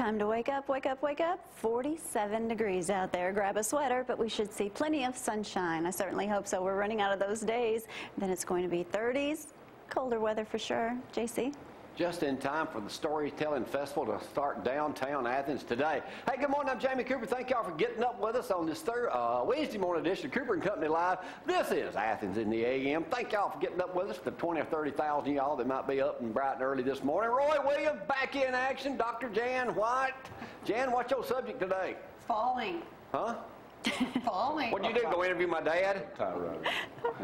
Time to wake up, wake up, wake up. 47 degrees out there. Grab a sweater, but we should see plenty of sunshine. I certainly hope so. We're running out of those days. Then it's going to be 30s. Colder weather for sure. JC? Just in time for the Storytelling Festival to start downtown Athens today. Hey, good morning. I'm Jamie Cooper. Thank y'all for getting up with us on this Wednesday morning edition of Cooper & Company Live. This is Athens in the AM. Thank y'all for getting up with us, the 20 or 30,000 y'all that might be up and bright and early this morning. Roy Williams back in action. Dr. Jan White. Jan, what's your subject today? Falling. Huh? Falling. What'd you do, go interview my dad?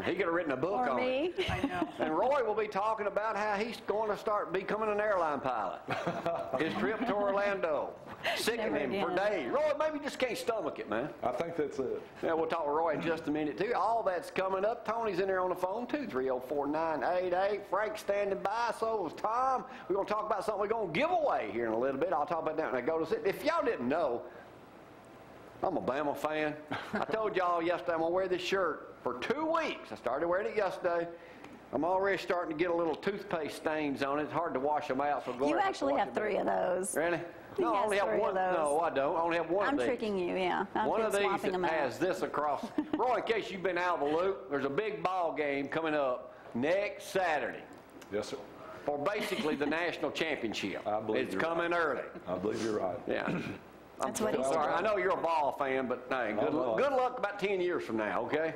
He could have written a book on me. it. I know. And Roy will be talking about how he's going to start becoming an airline pilot. His trip to Orlando. Sickening him for days. Roy, maybe you just can't stomach it, man. I think that's it. Yeah, we'll talk with Roy in just a minute, too. All that's coming up. Tony's in there on the phone, 230-4988. Frank's standing by, so is Tom. We're going to talk about something we're going to give away here in a little bit. I'll talk about that when I go to sit. If y'all didn't know, I'm a Bama fan. I told y'all yesterday I'm going to wear this shirt for 2 weeks. I started wearing it yesterday. I'm already starting to get a little toothpaste stains on it. It's hard to wash them out. So you actually have 3 of those. Really? No, I only have one. No, I don't. I only have one of these. I'm tricking you, yeah. One of these that has this across. Roy, in case you've been out of the loop, there's a big ball game coming up next Saturday. Yes, sir. For basically the national championship. I believe it's coming early. I believe you're right. Yeah. That's what he said. Sorry, I know you're a ball fan, but hey, good luck about 10 years from now, okay?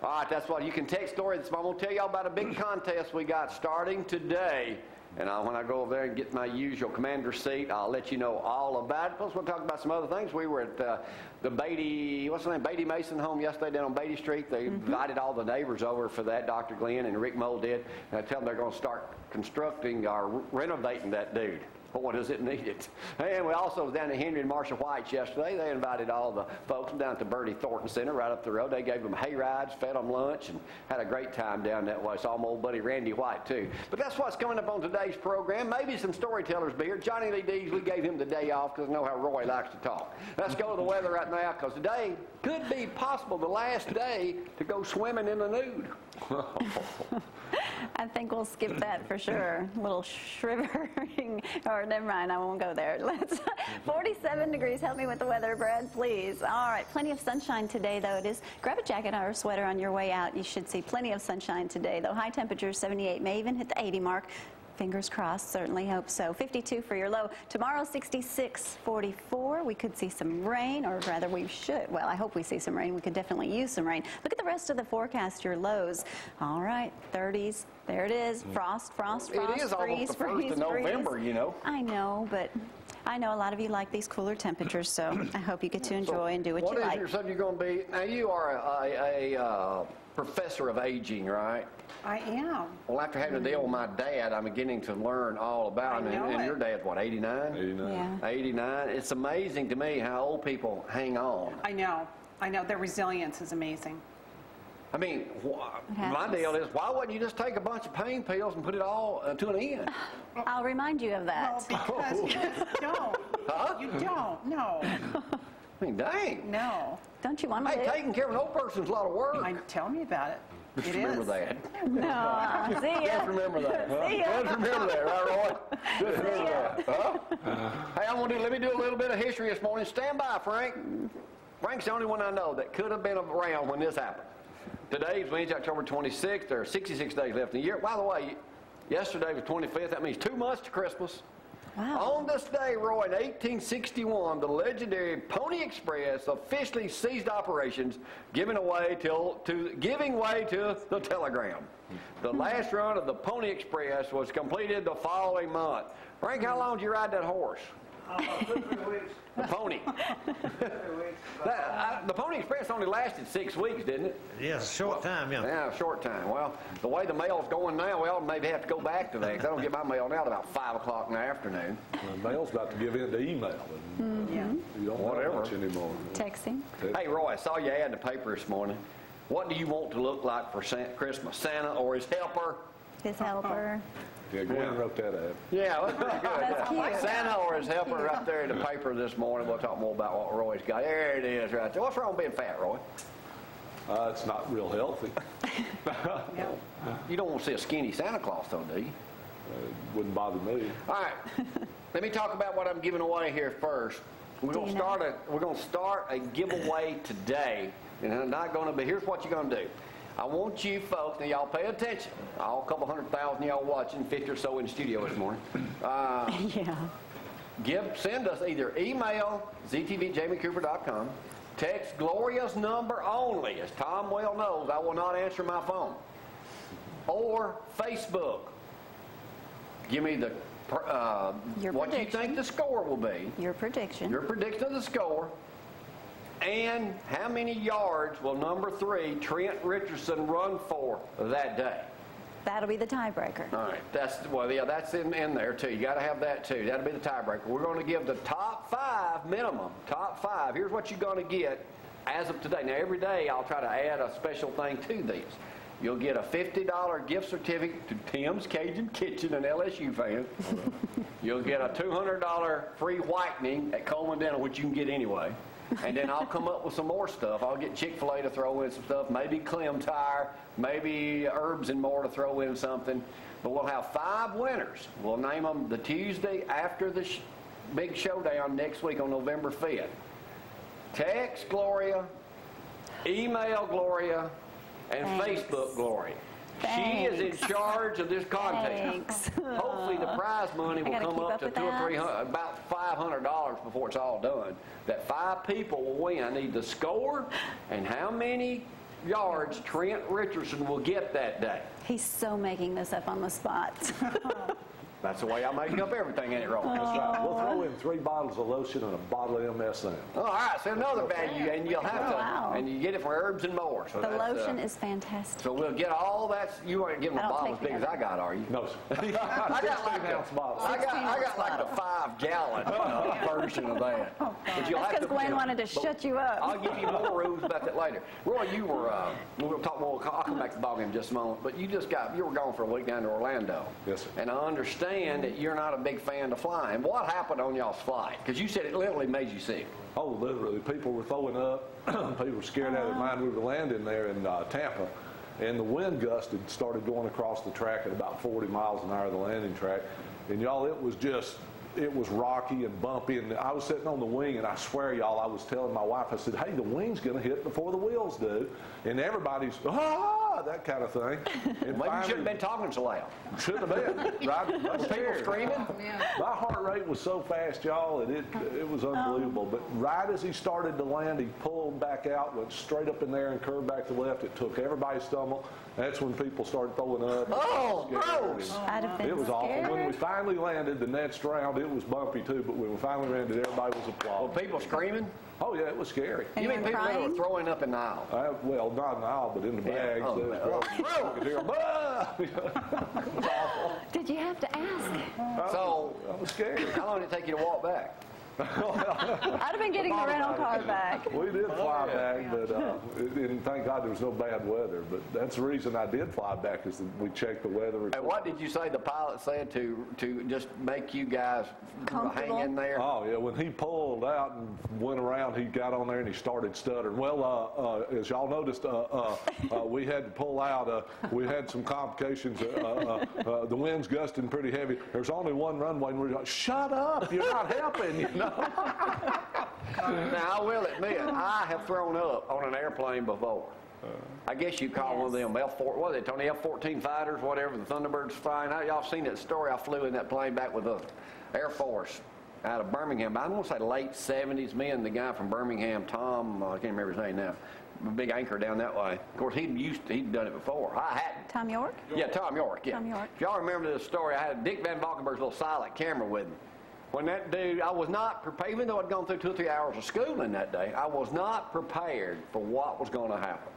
All right, that's what you can text Gloria. I'm going to tell y'all about a big contest we got starting today. And when I go over there and get my usual commander seat, I'll let you know all about it. Plus, we'll talk about some other things. We were at the Beatty, what's the name, Beatty Mason home yesterday down on Beatty Street. They invited all the neighbors over for that. Dr. Glenn and Rick Moe did. And I tell them they're going to start constructing or renovating that dude. Boy, does it need it. And we also was down at Henry and Marcia White's yesterday. They invited all the folks down at the Bertie Thornton Center right up the road. They gave them hay rides, fed them lunch, and had a great time down that way. Saw my old buddy Randy White, too. But that's what's coming up on today's program. Maybe some storytellers be here. Johnny Lee Dees, we gave him the day off because I know how Roy likes to talk. Let's go to the weather right now because today could be possible the last day to go swimming in the nude. I think we'll skip that for sure. A little shivering. Or never mind, I won't go there. Let's 47 degrees. Help me with the weather, Brad, please. All right, plenty of sunshine today, though. It is. Grab a jacket or a sweater on your way out. You should see plenty of sunshine today, though. High temperatures 78, may even hit the 80 mark. Fingers crossed, certainly hope so. 52 for your low. Tomorrow, 66, 44. We could see some rain, or rather we should. Well, I hope we see some rain. We could definitely use some rain. Look at the rest of the forecast, your lows. All right, 30s. There it is. Frost, frost, frost. It is almost the 1st of November, you know. I know, but I know a lot of you like these cooler temperatures, so I hope you get to enjoy and do what you like. What is your subject going to be? Now, you are a professor of aging, right? I am. Well, after having to deal with my dad, I'm beginning to learn all about him. And your dad's, what, 89? 89. Yeah. 89. It's amazing to me how old people hang on. I know. I know. Their resilience is amazing. I mean, my deal is, why wouldn't you just take a bunch of pain pills and put it all to an end? I'll remind you of that. No, because you don't. Huh? You don't. No. I mean, dang. No. Don't you want to? Hey, taking care of an old person's a lot of work. Tell me about it. Just it remember is. that. No, see ya. Just remember that. Huh? See ya. Just remember that, right, Roy? Just remember that. Huh? Hey, let me do a little bit of history this morning. Stand by, Frank. Frank's the only one I know that could have been around when this happened. Today is Wednesday, October 26th. There are 66 days left in the year. By the way, yesterday was 25th. That means 2 months to Christmas. Wow. On this day, Roy, in 1861, the legendary Pony Express officially ceased operations, giving way to the telegram. The last run of the Pony Express was completed the following month. Frank, how long did you ride that horse? 2 weeks. The pony. 2 weeks. The Pony Express only lasted 6 weeks, didn't it? Yes, short time, yeah. Yeah, short time. Well, the way the mail's going now, well, maybe have to go back to that, because I don't get my mail now at about 5 o'clock in the afternoon. The mail's about to give in to email. And, you don't Whatever. have much anymore. Texting. Hey, Roy, I saw you ad in the paper this morning. What do you want to look like for Christmas? Santa or his helper? His helper. Yeah, Gwen wrote that ad. Yeah, that's pretty good. That's cute. Santa or his helper right there in the paper this morning. We'll talk more about what Roy's got. There it is right there. What's wrong with being fat, Roy? It's not real healthy. You don't want to see a skinny Santa Claus, though, do you? Wouldn't bother me. All right, let me talk about what I'm giving away here first. We're going to start a giveaway today, and it's not going to be. Here's what you're going to do. I want you folks, now y'all pay attention. All couple 100,000 y'all watching, 50 or so in the studio this morning. Send us either email ztv@jamiecooper.com, text Gloria's number only. As Tom well knows, I will not answer my phone. Or Facebook. Give me the what you think the score will be. Your prediction. Your prediction of the score. And how many yards will number 3, Trent Richardson, run for that day? That'll be the tiebreaker. All right. That's in there, too. You got to have that, too. That'll be the tiebreaker. We're going to give the top 5 minimum. Top 5. Here's what you're going to get as of today. Now, every day I'll try to add a special thing to these. You'll get a $50 gift certificate to Tim's Cajun Kitchen, an LSU fan. You'll get a $200 free whitening at Coleman Dental, which you can get anyway. And then I'll come up with some more stuff. I'll get Chick-fil-A to throw in some stuff, maybe Clem Tire, maybe Herbs and More to throw in something. But we'll have 5 winners. We'll name them the Tuesday after the big showdown next week on November 5th. Text Gloria, email Gloria, and Facebook Gloria. She is in charge of this contest. Hopefully the prize money will come up to $200 or $300, about $500 before it's all done. That 5 people will win. I need the score and how many yards Trent Richardson will get that day. He's so making this up on the spot. That's the way I make up everything, ain't it, Roland? That's right. We'll throw in 3 bottles of lotion and a bottle of MSM. All right, so another value, and you'll have to, and you get it for Herbs and More. So the lotion is fantastic. So we'll get all that. You aren't giving a bottle as big as I got, are you? No, sir. I got like the 5-gallon version of that. But you'll That's because Glenn wanted to shut you up. I'll give you more rules about that later. Roy, you were, we'll talk more. I'll come back to the ballgame in just a moment. But you were gone for a week down to Orlando. Yes, sir. And I understand that you're not a big fan of flying. What happened on y'all's flight? Because you said it literally made you sick. Oh, literally. People were throwing up. People were scared out of their mind. We were landing there in Tampa, and the wind gust had started going across the track at about 40 miles an hour, the landing track. And y'all, it was rocky and bumpy, and I was sitting on the wing, and I swear, y'all, I was telling my wife, I said, hey, the wing's going to hit before the wheels do. And everybody's, that kind of thing. And maybe you shouldn't have been talking so loud. Shouldn't have been. Right? Were people screaming? My heart rate was so fast, y'all, it was unbelievable. But right as he started to land, he pulled back out, went straight up in there and curved back to the left. It took everybody's stumble. That's when people started throwing up. Oh, gross. It was awful. When we finally landed the next round, it was bumpy too, but when we finally landed, everybody was applauding. Were people screaming? Oh, yeah, it was scary. You mean people that were throwing up in the aisle? Well, not in the aisle, but in the bags. Oh, you could hear them, it was awful. Did you have to ask? So, I was scared. how long did it take you to walk back? I'd have been getting the rental car back. We did fly back, but and thank God there was no bad weather. But that's the reason I did fly back, is that we checked the weather report. And what did you say the pilot said to just make you guys hang in there? Oh, yeah, when he pulled out and went around, he got on there and he started stuttering. Well, as y'all noticed, we had to pull out. We had some complications. The wind's gusting pretty heavy. There's only one runway, and we're like, shut up, you're not helping, you know. Now, I will admit, I have thrown up on an airplane before. I guess you call one of them F-4, what are they, Tony, F-14 fighters, whatever, the Thunderbirds flying. Y'all seen that story? I flew in that plane back with the Air Force out of Birmingham. I want to say late 70s. Me and the guy from Birmingham, Tom, I can't remember his name now, a big anchor down that way. Of course, he'd done it before. I hadn't. Tom York? Yeah, Tom York, yeah. Tom York. If y'all remember this story, I had Dick Van Valkenburg's little silent camera with me. When that dude, I was not prepared, even though I'd gone through 2 or 3 hours of schooling that day, I was not prepared for what was going to happen.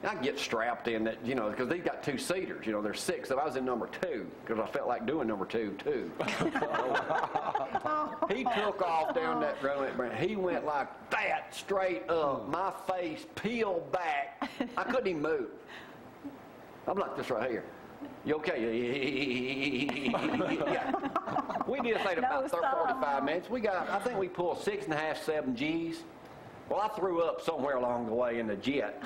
I get strapped in that, because they've got 2-seaters, there's 6. So I was in number 2, because I felt like doing number 2, too. He took off down that runway. He went like that, straight up. My face peeled back. I couldn't even move. I'm like this right here. You okay? Yeah. We did say about 45 minutes. I think we pulled 6.5, 7 Gs. Well, I threw up somewhere along the way in the jet.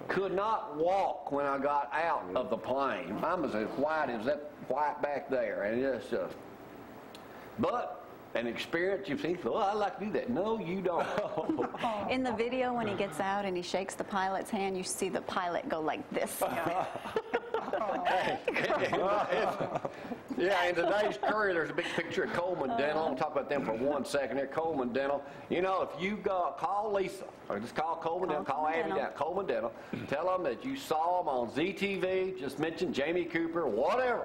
Could not walk when I got out of the plane. I'm as white as that white back there, and it's just, but an experience you've seen, oh, I'd like to do that. No, you don't. In the video, when he gets out and he shakes the pilot's hand, you see the pilot go like this. Yeah, in today's Courier, there's a big picture of Coleman Dental. I'll talk about them for 1 second here. Coleman Dental. You know, if you call Lisa, or just call Coleman Dental, call Abby down, Coleman Dental, tell them that you saw them on ZTV, just mention Jamie Cooper, whatever.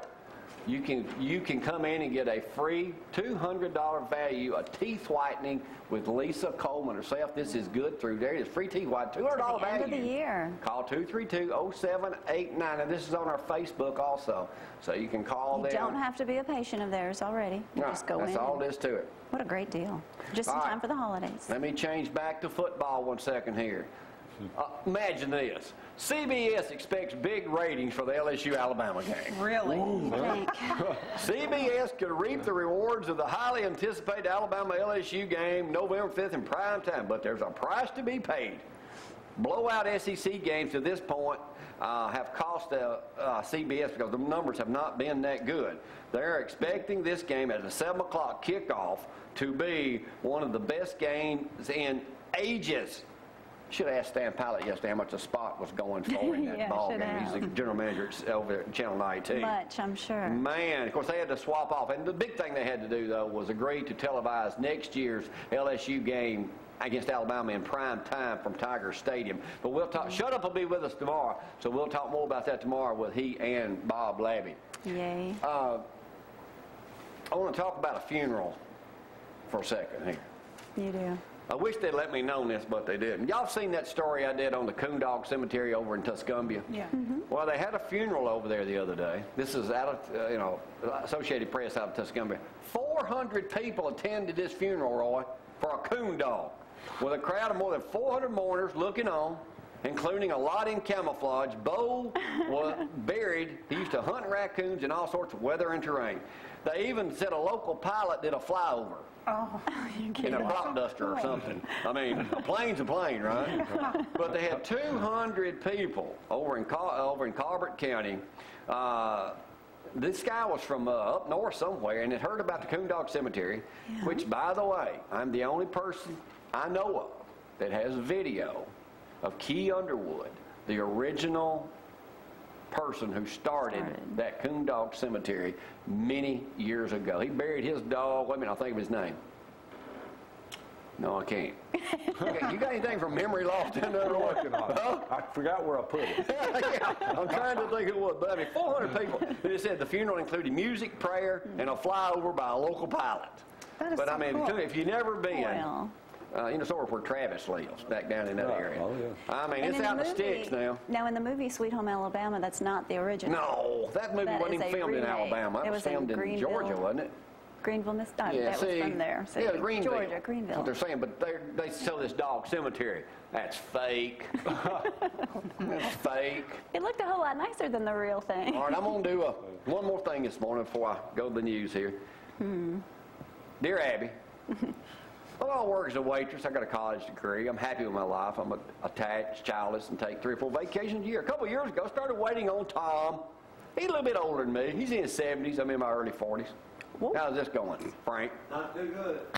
You can come in and get a free $200 value of teeth whitening with Lisa Coleman herself. This is good through there. It's free teeth whitening, $200 value. End of the year. Call 232-0789, and this is on our Facebook also, so you can call them. You don't have to be a patient of theirs already. You just go in. That's all there is to it. What a great deal. Just in time for the holidays. Let me change back to football 1 second here. Imagine this. CBS expects big ratings for the LSU-Alabama game. Really? CBS could reap the rewards of the highly anticipated Alabama-LSU game November 5th in prime time, but there's a price to be paid. Blowout SEC games to this point have cost CBS because the numbers have not been that good. They're expecting this game at a 7 o'clock kickoff to be one of the best games in ages. Should have asked Stan Pilot yesterday how much the spot was going for in that ball game. He's the general manager over at Channel 19. Much, I'm sure. Man, of course, they had to swap off. And the big thing they had to do, though, was agree to televise next year's LSU game against Alabama in prime time from Tiger Stadium. But we'll talk. Shut Up will be with us tomorrow, so we'll talk more about that tomorrow with he and Bob Labby. Yay. I want to talk about a funeral for a second here. You do. I wish they'd let me know this, but they didn't. Y'all seen that story I did on the Coondog Cemetery over in Tuscumbia? Yeah. Well, they had a funeral over there the other day. This is out of, Associated Press out of Tuscumbia. 400 people attended this funeral, Roy, for a coondog, with a crowd of more than 400 mourners looking on, including a lot in camouflage. Bo was buried. He used to hunt raccoons in all sorts of weather and terrain. They even said a local pilot did a flyover. Oh, In a crop duster or something. I mean, a plane's a plane, right? But they had 200 people over in Colbert County. This guy was from up north somewhere and had heard about the Coondog Cemetery, which, by the way, I'm the only person I know of that has video of Key Underwood, the original person who started that Coondog Cemetery many years ago. He buried his dog. Wait a minute, I'll think of his name. No, I can't. Okay, you got anything from memory loss in there? I forgot where I put it. Yeah, I'm trying to think who it was, but I mean, 400 people. They said the funeral included music, prayer, and a flyover by a local pilot. that is But so I mean, cool. if you've never been, Well. sort of where Travis lives, back down in that area. Oh, yeah. I mean, And it's in out in the movie- sticks now. Now, in the movie Sweet Home Alabama, that's not the original. No, that movie That wasn't is even a filmed in remake. Alabama. It was filmed in Greenville. Georgia, wasn't it? Greenville, Miss. No, Yeah, that was see, from there. See, yeah, Greenville. Georgia, That's Greenville. what they're saying, but they sell this dog cemetery. That's fake. That's fake. It looked a whole lot nicer than the real thing. All right, I'm going to do one more thing this morning before I go to the news here. Dear Abby, well, I work as a waitress. I got a college degree. I'm happy with my life. I'm attached, childless, and take 3 or 4 vacations a year. A couple of years ago, I started waiting on Tom. He's a little bit older than me. He's in his 70s. I'm in my early 40s. How's this going, Frank? Not too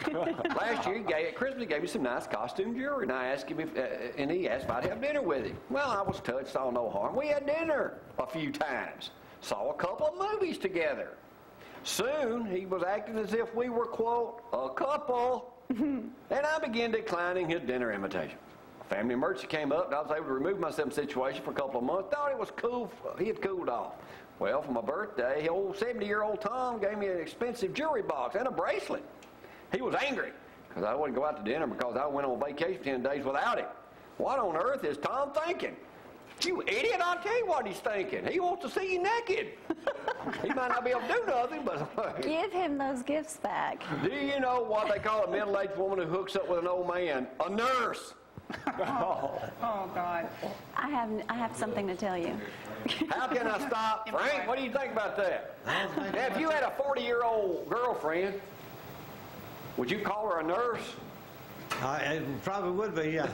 good. Last year, at Christmas, he gave me some nice costume jewelry, and I asked him and he asked if I'd have dinner with him. Well, I was touched, saw no harm. We had dinner a few times, saw a couple of movies together. Soon, he was acting as if we were, quote, a couple, and I began declining his dinner invitation. A family emergency came up, and I was able to remove myself from the situation for a couple of months. Thought it was cool. He had cooled off. Well, for my birthday, old 70-year-old Tom gave me an expensive jewelry box and a bracelet. He was angry because I wouldn't go out to dinner because I went on vacation 10 days without him. What on earth is Tom thinking? You idiot, I'll tell you what he's thinking. He wants to see you naked. He might not be able to do nothing, but... Give him those gifts back. Do you know what they call a middle-aged woman who hooks up with an old man? A nurse. Oh, God. I have something to tell you. How can I stop? Frank, what do you think about that? Now, if you had a 40-year-old girlfriend, would you call her a nurse? It probably would be, yeah.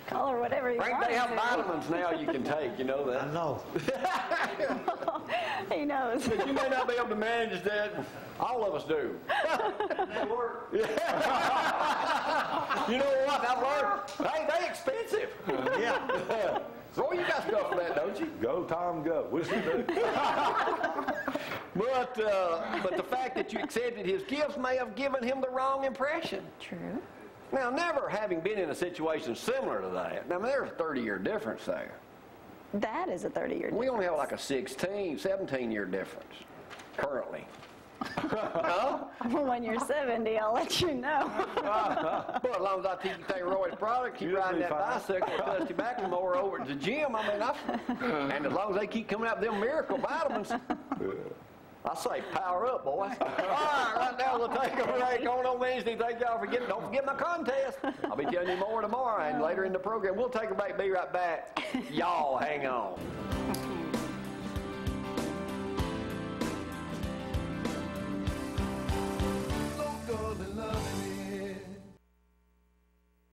Call her whatever you Frank, want they have to. vitamins now you can take, you know I that. know. He knows. But you may not be able to manage that. All of us do. They work. You know what? I've learned. Hey, they expensive. Yeah. Roy, you got stuff for that, don't you? Go, Tom, go. Wish we do. But the fact that you accepted his gifts may have given him the wrong impression. True. Now, never having been in a situation similar to that, I mean, there's a 30-year difference there. That is a 30-year difference. We only have like a 17-year difference currently. Huh? Well, when you're 70, I'll let you know. But as long as I keep taking Roy's product, keep You'll riding be that fine. bicycle with Dusty Backlemore over at the gym, I mean, and as long as they keep coming out with them miracle vitamins, I say power up, boys. All right, right now we'll take a break. On Wednesday, thank y'all for getting. Don't forget my contest. I'll be telling you more tomorrow and later in the program. We'll take a break. Be right back. Y'all hang on. Local and loving